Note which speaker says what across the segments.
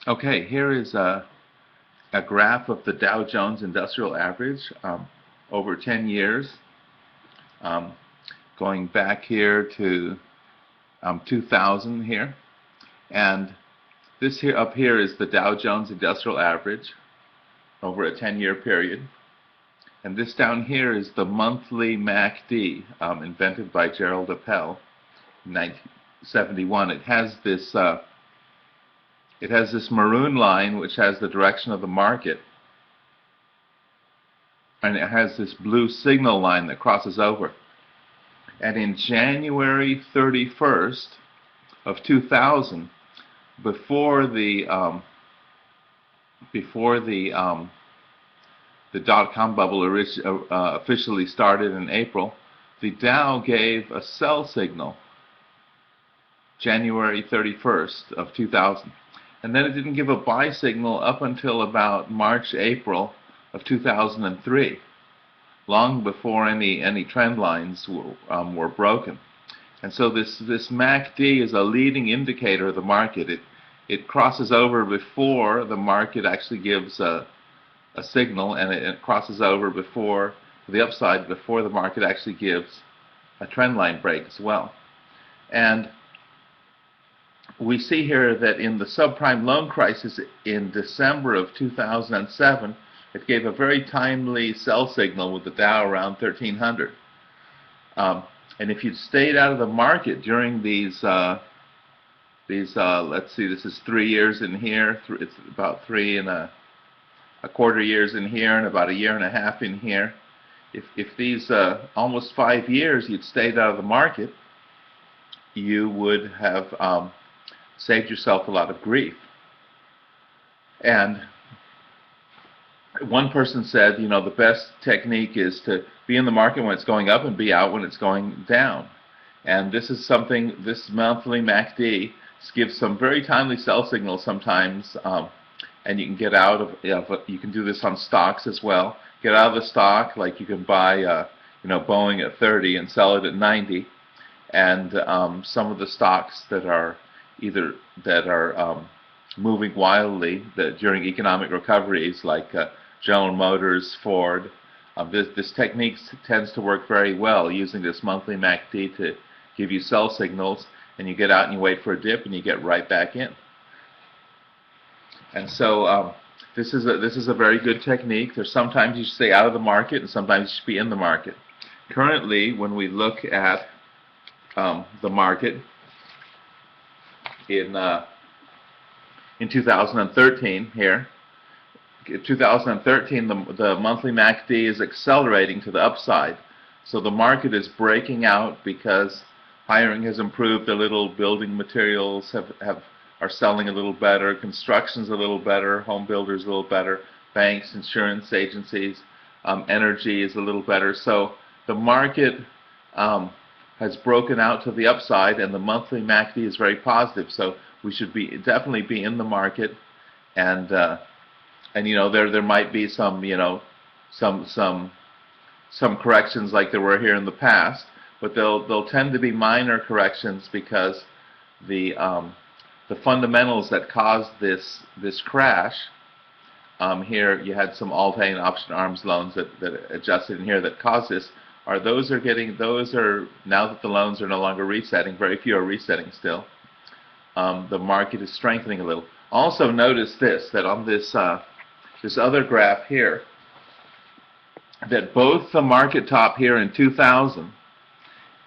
Speaker 1: Okay, here is a graph of the Dow Jones Industrial Average over 10 years, um, going back here to 2000 here. And this here up here is the Dow Jones Industrial Average over a 10-year period. And this down here is the monthly MACD invented by Gerald Appel in 1971. It has this maroon line which has the direction of the market, and it has this blue signal line that crosses over. And in January 31st of 2000, before the dot-com bubble officially started in April, the Dow gave a sell signal January 31st of 2000. And then it didn't give a buy signal up until about March, April of 2003, long before any trend lines were broken. And so this MACD is a leading indicator of the market. It crosses over before the market actually gives a signal, and it crosses over before the upside before the market actually gives a trend line break as well. And we see here that in the subprime loan crisis in December of 2007, it gave a very timely sell signal with the Dow around 1300. And if you'd stayed out of the market during these let's see, this is 3 years in here, it's about 3 and a quarter years in here, and about a year and a half in here. If these almost 5 years you'd stayed out of the market, you would have saved yourself a lot of grief. And one person said, you know, the best technique is to be in the market when it's going up and be out when it's going down. And this is something, this monthly MACD gives some very timely sell signals sometimes, and you can get out of, you can do this on stocks as well. Get out of the stock, like you can buy, Boeing at 30 and sell it at 90. And some of the stocks that are moving wildly during economic recoveries, like General Motors, Ford. This technique tends to work very well, using this monthly MACD to give you sell signals, and you get out and you wait for a dip and you get right back in. And so this is a very good technique. There's sometimes you should stay out of the market and sometimes you should be in the market. Currently, when we look at the market in 2013 here, 2013, the monthly MACD is accelerating to the upside. So the market is breaking out because hiring has improved a little, building materials are selling a little better, construction's a little better, home builders a little better, banks, insurance agencies, energy is a little better. So the market has broken out to the upside, and the monthly MACD is very positive. So we should definitely be in the market, and there might be some corrections like there were here in the past, but they'll tend to be minor corrections because the fundamentals that caused this crash, here you had some Alt-A and option arms loans that adjusted in here that caused this, those are now that the loans are no longer resetting, very few are resetting still. The market is strengthening a little. Also notice this, that on this other graph here, that both the market top here in 2000,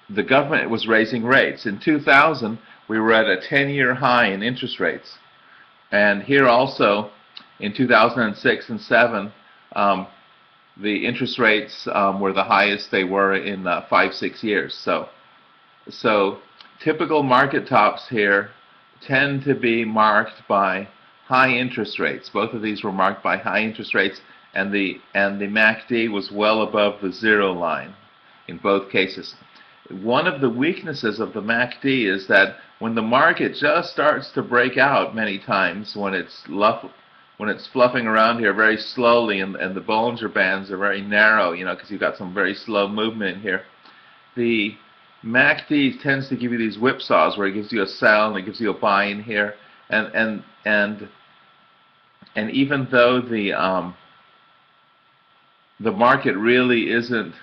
Speaker 1: the government was raising rates. In 2000, we were at a 10-year high in interest rates. And here also, in 2006 and 7, the interest rates were the highest they were in 5-6 years. So typical market tops here tend to be marked by high interest rates. Both of these were marked by high interest rates, and the MACD was well above the zero line in both cases. One of the weaknesses of the MACD is that when the market just starts to break out many times, when it's fluffing around here very slowly, and the Bollinger Bands are very narrow, because you've got some very slow movement in here, the MACD tends to give you these whipsaws where it gives you a sell and it gives you a buy in here, and And even though the market really isn't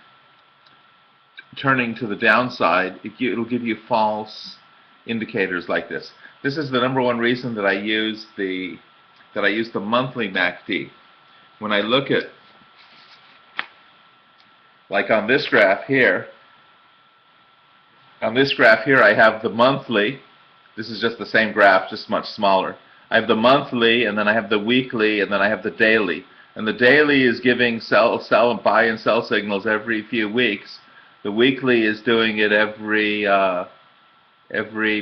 Speaker 1: turning to the downside, it'll give you false indicators like this. This is the number one reason that I use the monthly MACD. When I look at, like on this graph here, I have the monthly. This is just the same graph, just much smaller. I have the monthly, and then I have the weekly, and then I have the daily. And the daily is giving buy and sell signals every few weeks. The weekly is doing it every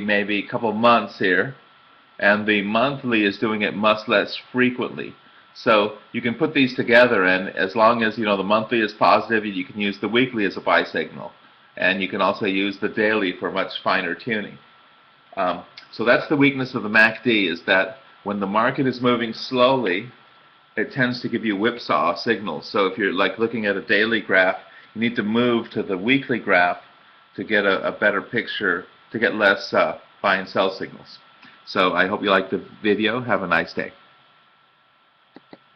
Speaker 1: maybe couple months here, and the monthly is doing it much less frequently. So you can put these together, and as long as the monthly is positive, you can use the weekly as a buy signal, and you can also use the daily for much finer tuning. So that's the weakness of the MACD, is that when the market is moving slowly, it tends to give you whipsaw signals. So if you're like looking at a daily graph, you need to move to the weekly graph to get a better picture, to get less buy and sell signals. So I hope you liked the video. Have a nice day.